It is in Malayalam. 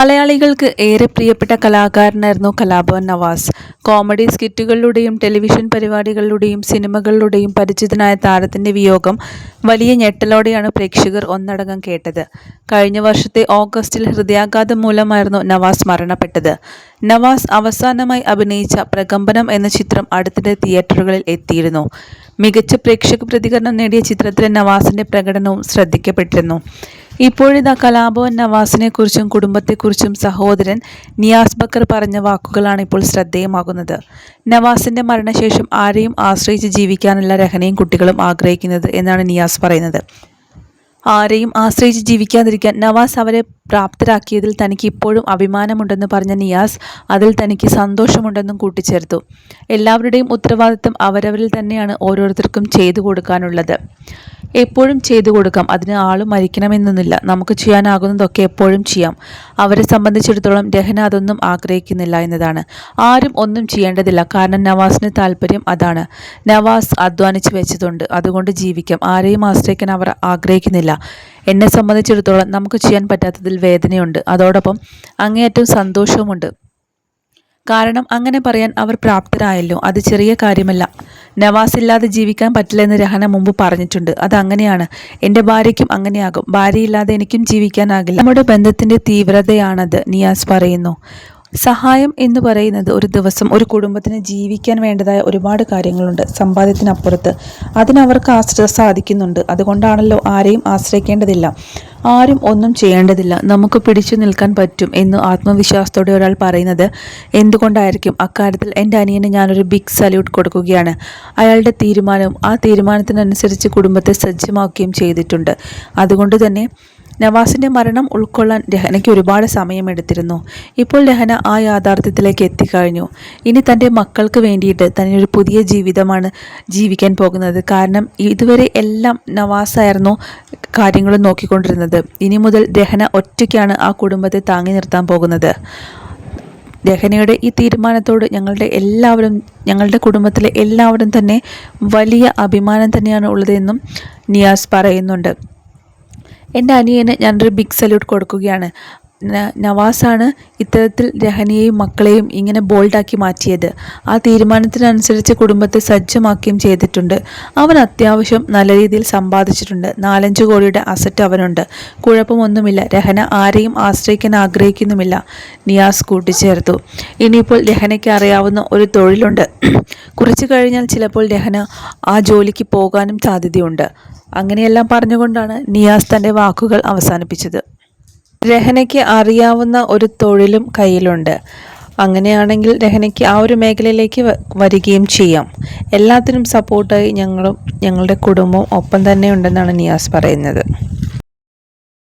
മലയാളികൾക്ക് ഏറെ പ്രിയപ്പെട്ട കലാകാരനായിരുന്നു കലാഭവൻ നവാസ്. കോമഡി സ്കിറ്റുകളിലൂടെയും ടെലിവിഷൻ പരിപാടികളിലൂടെയും സിനിമകളിലൂടെയും പരിചിതനായ താരത്തിന്റെ വിയോഗം വലിയ ഞെട്ടലോടെയാണ് പ്രേക്ഷകർ ഒന്നടങ്കം കേട്ടത്. കഴിഞ്ഞ വർഷത്തെ ഓഗസ്റ്റിൽ ഹൃദയാഘാതം മൂലമായിരുന്നു നവാസ് മരണപ്പെട്ടത്. നവാസ് അവസാനമായി അഭിനയിച്ച പ്രകമ്പനം എന്ന ചിത്രം അടുത്തിടെ തിയേറ്ററുകളിൽ എത്തിയിരുന്നു. മികച്ച പ്രേക്ഷക പ്രതികരണം നേടിയ ചിത്രത്തിലെ നവാസിന്റെ പ്രകടനവും ശ്രദ്ധിക്കപ്പെട്ടിരുന്നു. ഇപ്പോഴിതാ കലാഭവൻ നവാസിനെക്കുറിച്ചും കുടുംബത്തെക്കുറിച്ചും സഹോദരൻ നിയാസ് ബക്കർ പറഞ്ഞ വാക്കുകളാണ് ഇപ്പോൾ ശ്രദ്ധേയമാകുന്നത്. നവാസിന്റെ മരണശേഷം ആരെയും ആശ്രയിച്ച് ജീവിക്കാനല്ല രഹനയും കുട്ടികളും ആഗ്രഹിക്കുന്നത് എന്നാണ് നിയാസ് പറയുന്നത്. ആരെയും ആശ്രയിച്ച് ജീവിക്കാതിരിക്കാൻ നവാസ് അവരെ പ്രാപ്തരാക്കിയതിൽ തനിക്ക് ഇപ്പോഴും അഭിമാനമുണ്ടെന്ന് പറഞ്ഞ നിയാസ് അതിൽ തനിക്ക് സന്തോഷമുണ്ടെന്നും കൂട്ടിച്ചേർത്തു. എല്ലാവരുടെയും ഉത്തരവാദിത്തം അവരവരിൽ തന്നെയാണ് ഓരോരുത്തർക്കും ചെയ്തു കൊടുക്കാനുള്ളത്. എപ്പോഴും ചെയ്തു കൊടുക്കാം, അതിന് ആളും മരിക്കണമെന്നൊന്നുമില്ല. നമുക്ക് ചെയ്യാനാകുന്നതൊക്കെ എപ്പോഴും ചെയ്യാം. അവരെ സംബന്ധിച്ചിടത്തോളം രഹന അതൊന്നും ആഗ്രഹിക്കുന്നില്ല എന്നതാണ്. ആരും ഒന്നും ചെയ്യേണ്ടതില്ല, കാരണം നവാസിന് താല്പര്യം അതാണ്. നവാസ് അധ്വാനിച്ച് വെച്ചതുണ്ട്, അതുകൊണ്ട് ജീവിക്കാം. ആരെയും ആശ്രയിക്കാൻ അവർ ആഗ്രഹിക്കുന്നില്ല. എന്നെ സംബന്ധിച്ചിടത്തോളം നമുക്ക് ചെയ്യാൻ പറ്റാത്തതിൽ വേദനയുണ്ട്, അതോടൊപ്പം അങ്ങേയറ്റം സന്തോഷവുമുണ്ട്. കാരണം അങ്ങനെ പറയാൻ അവർ പ്രാപ്തരായല്ലോ. അത് ചെറിയ കാര്യമല്ല. നവാസ് ഇല്ലാതെ ജീവിക്കാൻ പറ്റില്ലെന്ന് രഹന മുമ്പ് പറഞ്ഞിട്ടുണ്ട്. അത് അങ്ങനെയാണ്. എൻ്റെ ഭാര്യയ്ക്കും അങ്ങനെയാകും. ഭാര്യയില്ലാതെ എനിക്കും ജീവിക്കാനാകില്ല. നമ്മുടെ ബന്ധത്തിൻ്റെ തീവ്രതയാണത്, നിയാസ് പറയുന്നു. സഹായം എന്ന് പറയുന്നത് ഒരു ദിവസം ഒരു കുടുംബത്തിന് ജീവിക്കാൻ വേണ്ടതായ ഒരുപാട് കാര്യങ്ങളുണ്ട്. സമ്പാദ്യത്തിനപ്പുറത്ത് അതിനവർക്ക് സാധിക്കുന്നുണ്ട്. അതുകൊണ്ടാണല്ലോ ആരെയും ആശ്രയിക്കേണ്ടതില്ല, ആരും ഒന്നും ചെയ്യേണ്ടതില്ല, നമുക്ക് പിടിച്ചു നിൽക്കാൻ പറ്റും എന്ന് ആത്മവിശ്വാസത്തോടെ ഒരാൾ പറയുന്നത് എന്തുകൊണ്ടായിരിക്കും? അക്കാര്യത്തിൽ എൻ്റെ അനിയന് ഞാനൊരു ബിഗ് സല്യൂട്ട് കൊടുക്കുകയാണ്. അയാളുടെ തീരുമാനവും ആ തീരുമാനത്തിനനുസരിച്ച് കുടുംബത്തെ സജ്ജമാക്കുകയും ചെയ്തിട്ടുണ്ട്. അതുകൊണ്ട് തന്നെ നവാസിൻ്റെ മരണം ഉൾക്കൊള്ളാൻ രഹനയ്ക്ക് ഒരുപാട് സമയമെടുത്തിരുന്നു. ഇപ്പോൾ രഹന ആ യാഥാർത്ഥ്യത്തിലേക്ക് എത്തിക്കഴിഞ്ഞു. ഇനി തൻ്റെ മക്കൾക്ക് വേണ്ടിയിട്ട് തന്നെ ഒരു പുതിയ ജീവിതമാണ് ജീവിക്കാൻ പോകുന്നത്. കാരണം ഇതുവരെ എല്ലാം നവാസായിരുന്നു കാര്യങ്ങൾ നോക്കിക്കൊണ്ടിരുന്നത്. ഇനി മുതൽ രഹന ഒറ്റയ്ക്കാണ് ആ കുടുംബത്തെ താങ്ങി നിർത്താൻ പോകുന്നത്. രഹനയുടെ ഈ തീരുമാനത്തോട് ഞങ്ങളുടെ കുടുംബത്തിലെ എല്ലാവരും തന്നെ വലിയ അഭിമാനം തന്നെയാണ് ഉള്ളതെന്നും നിയാസ് പറയുന്നുണ്ട്. എൻ്റെ അനിയന് ഞാനൊരു ബിഗ് സല്യൂട്ട് കൊടുക്കുകയാണ്. നവാസാണ് ഇത്തരത്തിൽ രഹനയെയും മക്കളെയും ഇങ്ങനെ ബോൾഡാക്കി മാറ്റിയത്. ആ തീരുമാനത്തിനനുസരിച്ച് കുടുംബത്തെ സജ്ജമാക്കുകയും ചെയ്തിട്ടുണ്ട്. അവൻ അത്യാവശ്യം നല്ല രീതിയിൽ സമ്പാദിച്ചിട്ടുണ്ട്. 4-5 കോടിയുടെ അസറ്റ് അവനുണ്ട്. കുഴപ്പമൊന്നുമില്ല. രഹന ആരെയും ആശ്രയിക്കാൻ ആഗ്രഹിക്കുന്നുമില്ല, നിയാസ് കൂട്ടിച്ചേർത്തു. ഇനിയിപ്പോൾ രഹനയ്ക്ക് അറിയാവുന്ന ഒരു തൊഴിലുണ്ട്. കുറച്ചു കഴിഞ്ഞാൽ ചിലപ്പോൾ രഹന ആ ജോലിക്ക് പോകാനും സാധ്യതയുണ്ട്. അങ്ങനെയെല്ലാം പറഞ്ഞുകൊണ്ടാണ് നിയാസ് തൻ്റെ വാക്കുകൾ അവസാനിപ്പിച്ചത്. രഹനയ്ക്ക് അറിയാവുന്ന ഒരു തൊഴിലും കയ്യിലുണ്ട്. അങ്ങനെയാണെങ്കിൽ രഹനയ്ക്ക് ആ ഒരു മേഖലയിലേക്ക് വരികയും ചെയ്യാം. എല്ലാത്തിനും സപ്പോർട്ടായി ഞങ്ങളുടെ കുടുംബവും ഒപ്പം തന്നെ ഉണ്ടെന്നാണ് നിയാസ് പറയുന്നത്.